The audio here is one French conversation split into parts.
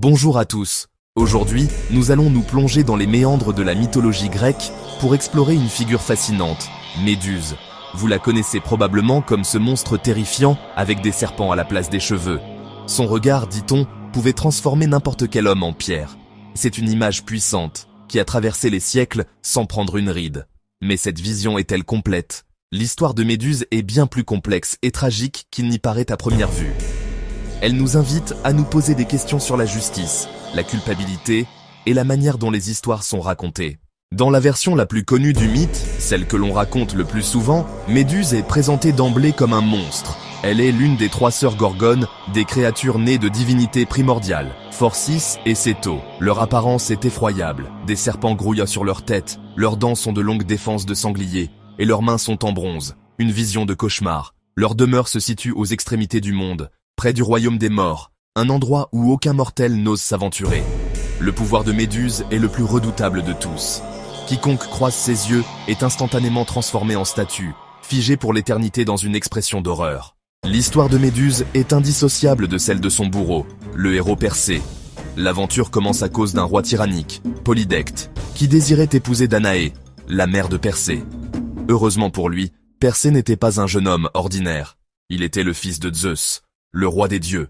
Bonjour à tous. Aujourd'hui, nous allons nous plonger dans les méandres de la mythologie grecque pour explorer une figure fascinante, Méduse. Vous la connaissez probablement comme ce monstre terrifiant avec des serpents à la place des cheveux. Son regard, dit-on, pouvait transformer n'importe quel homme en pierre. C'est une image puissante qui a traversé les siècles sans prendre une ride. Mais cette vision est-elle complète? L'histoire de Méduse est bien plus complexe et tragique qu'il n'y paraît à première vue. Elle nous invite à nous poser des questions sur la justice, la culpabilité et la manière dont les histoires sont racontées. Dans la version la plus connue du mythe, celle que l'on raconte le plus souvent, Méduse est présentée d'emblée comme un monstre. Elle est l'une des 3 sœurs Gorgones, des créatures nées de divinités primordiales, Phorcys et Céto. Leur apparence est effroyable, des serpents grouillent sur leur tête, leurs dents sont de longues défenses de sangliers, et leurs mains sont en bronze, une vision de cauchemar. Leur demeure se situe aux extrémités du monde, près du royaume des morts, un endroit où aucun mortel n'ose s'aventurer. Le pouvoir de Méduse est le plus redoutable de tous. Quiconque croise ses yeux est instantanément transformé en statue, figé pour l'éternité dans une expression d'horreur. L'histoire de Méduse est indissociable de celle de son bourreau, le héros Persée. L'aventure commence à cause d'un roi tyrannique, Polydecte, qui désirait épouser Danaé, la mère de Persée. Heureusement pour lui, Persée n'était pas un jeune homme ordinaire. Il était le fils de Zeus, le roi des dieux.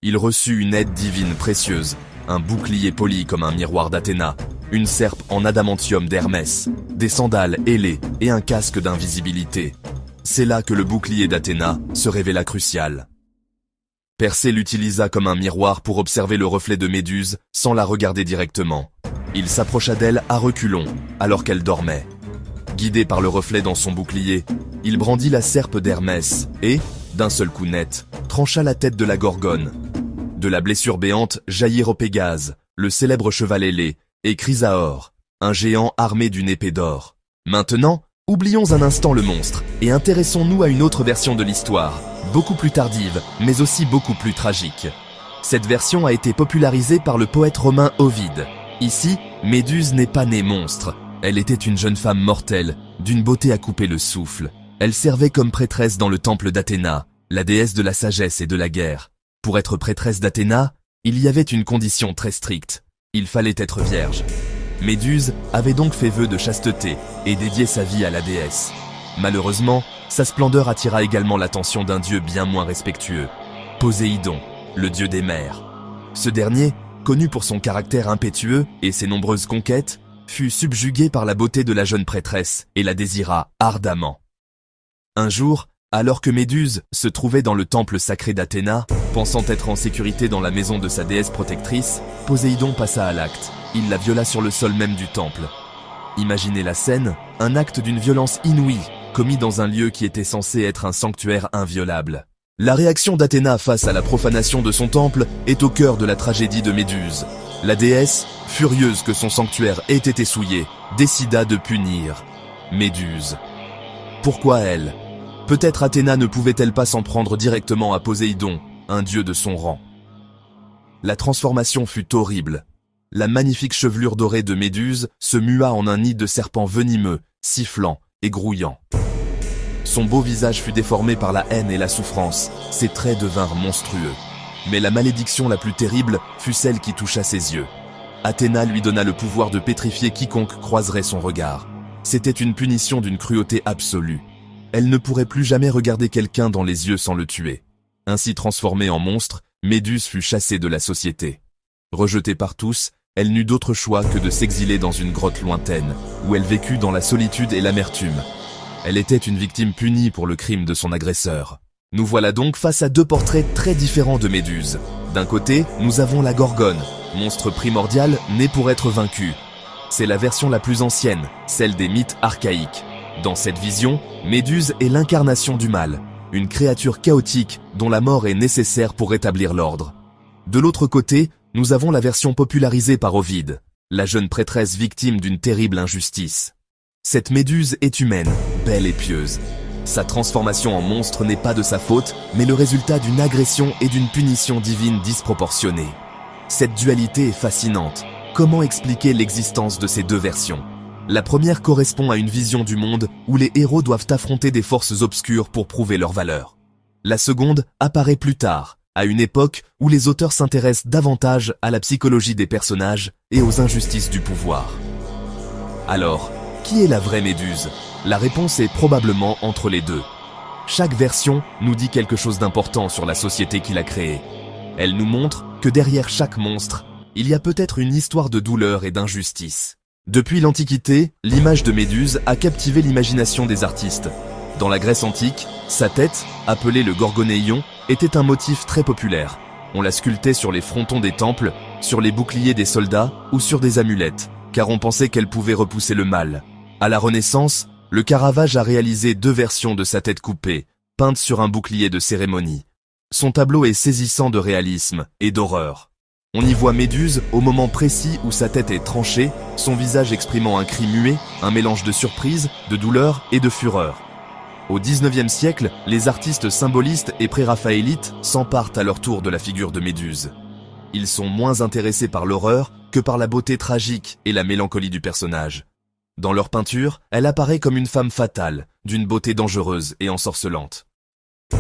Il reçut une aide divine précieuse, un bouclier poli comme un miroir d'Athéna, une serpe en adamantium d'Hermès, des sandales ailées et un casque d'invisibilité. C'est là que le bouclier d'Athéna se révéla crucial. Persée l'utilisa comme un miroir pour observer le reflet de Méduse sans la regarder directement. Il s'approcha d'elle à reculons, alors qu'elle dormait. Guidé par le reflet dans son bouclier, il brandit la serpe d'Hermès et, d'un seul coup net, trancha la tête de la Gorgone. De la blessure béante jaillirent Pégase, le célèbre cheval ailé, et Chrysaor, un géant armé d'une épée d'or. Maintenant, oublions un instant le monstre et intéressons-nous à une autre version de l'histoire, beaucoup plus tardive, mais aussi beaucoup plus tragique. Cette version a été popularisée par le poète romain Ovide. Ici, Méduse n'est pas née monstre. Elle était une jeune femme mortelle, d'une beauté à couper le souffle. Elle servait comme prêtresse dans le temple d'Athéna, la déesse de la sagesse et de la guerre. Pour être prêtresse d'Athéna, il y avait une condition très stricte. Il fallait être vierge. Méduse avait donc fait vœu de chasteté et dédié sa vie à la déesse. Malheureusement, sa splendeur attira également l'attention d'un dieu bien moins respectueux, Poséidon, le dieu des mers. Ce dernier, connu pour son caractère impétueux et ses nombreuses conquêtes, fut subjugué par la beauté de la jeune prêtresse et la désira ardemment. Un jour, alors que Méduse se trouvait dans le temple sacré d'Athéna, pensant être en sécurité dans la maison de sa déesse protectrice, Poséidon passa à l'acte. Il la viola sur le sol même du temple. Imaginez la scène, un acte d'une violence inouïe, commis dans un lieu qui était censé être un sanctuaire inviolable. La réaction d'Athéna face à la profanation de son temple est au cœur de la tragédie de Méduse. La déesse, furieuse que son sanctuaire ait été souillé, décida de punir Méduse. Pourquoi elle? Peut-être Athéna ne pouvait-elle pas s'en prendre directement à Poséidon, un dieu de son rang. La transformation fut horrible. La magnifique chevelure dorée de Méduse se mua en un nid de serpent venimeux, sifflant et grouillant. Son beau visage fut déformé par la haine et la souffrance, ses traits devinrent monstrueux. Mais la malédiction la plus terrible fut celle qui toucha ses yeux. Athéna lui donna le pouvoir de pétrifier quiconque croiserait son regard. C'était une punition d'une cruauté absolue. Elle ne pourrait plus jamais regarder quelqu'un dans les yeux sans le tuer. Ainsi transformée en monstre, Méduse fut chassée de la société. Rejetée par tous, elle n'eut d'autre choix que de s'exiler dans une grotte lointaine, où elle vécut dans la solitude et l'amertume. Elle était une victime punie pour le crime de son agresseur. Nous voilà donc face à 2 portraits très différents de Méduse. D'un côté, nous avons la Gorgone, monstre primordial né pour être vaincu. C'est la version la plus ancienne, celle des mythes archaïques. Dans cette vision, Méduse est l'incarnation du mal, une créature chaotique dont la mort est nécessaire pour rétablir l'ordre. De l'autre côté, nous avons la version popularisée par Ovide, la jeune prêtresse victime d'une terrible injustice. Cette Méduse est humaine, belle et pieuse. Sa transformation en monstre n'est pas de sa faute, mais le résultat d'une agression et d'une punition divine disproportionnée. Cette dualité est fascinante. Comment expliquer l'existence de ces 2 versions? La première correspond à une vision du monde où les héros doivent affronter des forces obscures pour prouver leur valeur. La seconde apparaît plus tard, à une époque où les auteurs s'intéressent davantage à la psychologie des personnages et aux injustices du pouvoir. Alors, qui est la vraie Méduse? La réponse est probablement entre les deux. Chaque version nous dit quelque chose d'important sur la société qui l'a créée. Elle nous montre que derrière chaque monstre, il y a peut-être une histoire de douleur et d'injustice. Depuis l'Antiquité, l'image de Méduse a captivé l'imagination des artistes. Dans la Grèce antique, sa tête, appelée le gorgonéion, était un motif très populaire. On la sculptait sur les frontons des temples, sur les boucliers des soldats ou sur des amulettes, car on pensait qu'elle pouvait repousser le mal. À la Renaissance, le Caravage a réalisé 2 versions de sa tête coupée, peinte sur un bouclier de cérémonie. Son tableau est saisissant de réalisme et d'horreur. On y voit Méduse au moment précis où sa tête est tranchée, son visage exprimant un cri muet, un mélange de surprise, de douleur et de fureur. Au XIXe siècle, les artistes symbolistes et préraphaélites s'emparent à leur tour de la figure de Méduse. Ils sont moins intéressés par l'horreur que par la beauté tragique et la mélancolie du personnage. Dans leur peinture, elle apparaît comme une femme fatale, d'une beauté dangereuse et ensorcelante.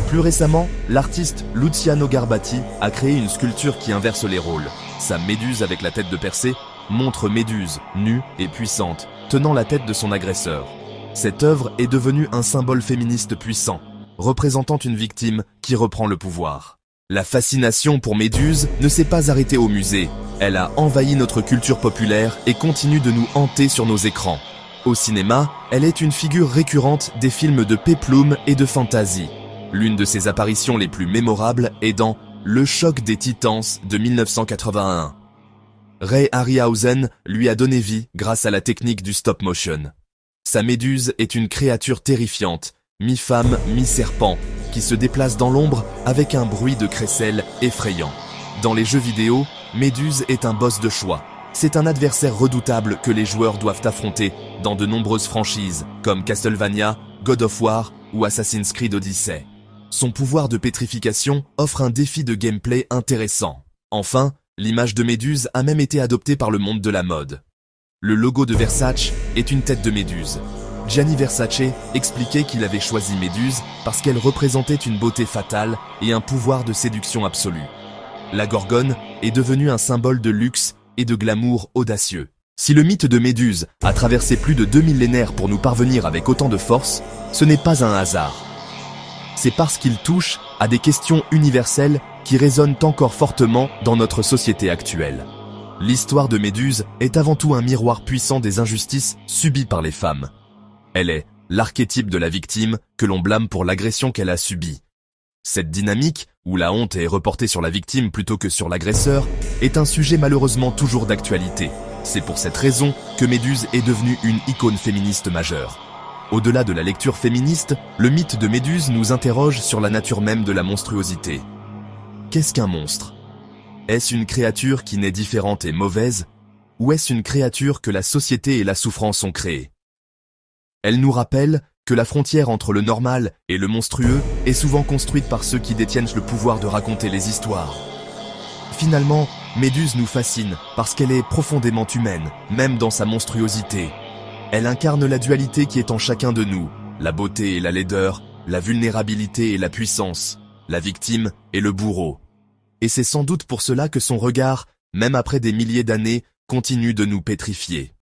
Plus récemment, l'artiste Luciano Garbati a créé une sculpture qui inverse les rôles. Sa Méduse avec la tête de Persée montre Méduse, nue et puissante, tenant la tête de son agresseur. Cette œuvre est devenue un symbole féministe puissant, représentant une victime qui reprend le pouvoir. La fascination pour Méduse ne s'est pas arrêtée au musée. Elle a envahi notre culture populaire et continue de nous hanter sur nos écrans. Au cinéma, elle est une figure récurrente des films de péplum et de fantasy. L'une de ses apparitions les plus mémorables est dans Le choc des titans de 1981. Ray Harryhausen lui a donné vie grâce à la technique du stop motion. Sa Méduse est une créature terrifiante, mi-femme, mi-serpent, qui se déplace dans l'ombre avec un bruit de crécelle effrayant. Dans les jeux vidéo, Méduse est un boss de choix. C'est un adversaire redoutable que les joueurs doivent affronter dans de nombreuses franchises comme Castlevania, God of War ou Assassin's Creed Odyssey. Son pouvoir de pétrification offre un défi de gameplay intéressant. Enfin, l'image de Méduse a même été adoptée par le monde de la mode. Le logo de Versace est une tête de Méduse. Gianni Versace expliquait qu'il avait choisi Méduse parce qu'elle représentait une beauté fatale et un pouvoir de séduction absolu. La Gorgone est devenue un symbole de luxe et de glamour audacieux. Si le mythe de Méduse a traversé plus de 2 millénaires pour nous parvenir avec autant de force, ce n'est pas un hasard. C'est parce qu'il touche à des questions universelles qui résonnent encore fortement dans notre société actuelle. L'histoire de Méduse est avant tout un miroir puissant des injustices subies par les femmes. Elle est l'archétype de la victime que l'on blâme pour l'agression qu'elle a subie. Cette dynamique, où la honte est reportée sur la victime plutôt que sur l'agresseur, est un sujet malheureusement toujours d'actualité. C'est pour cette raison que Méduse est devenue une icône féministe majeure. Au-delà de la lecture féministe, le mythe de Méduse nous interroge sur la nature même de la monstruosité. Qu'est-ce qu'un monstre? Est-ce une créature qui naît différente et mauvaise, ou est-ce une créature que la société et la souffrance ont créée? Elle nous rappelle que la frontière entre le normal et le monstrueux est souvent construite par ceux qui détiennent le pouvoir de raconter les histoires. Finalement, Méduse nous fascine parce qu'elle est profondément humaine, même dans sa monstruosité. Elle incarne la dualité qui est en chacun de nous, la beauté et la laideur, la vulnérabilité et la puissance, la victime et le bourreau. Et c'est sans doute pour cela que son regard, même après des milliers d'années, continue de nous pétrifier.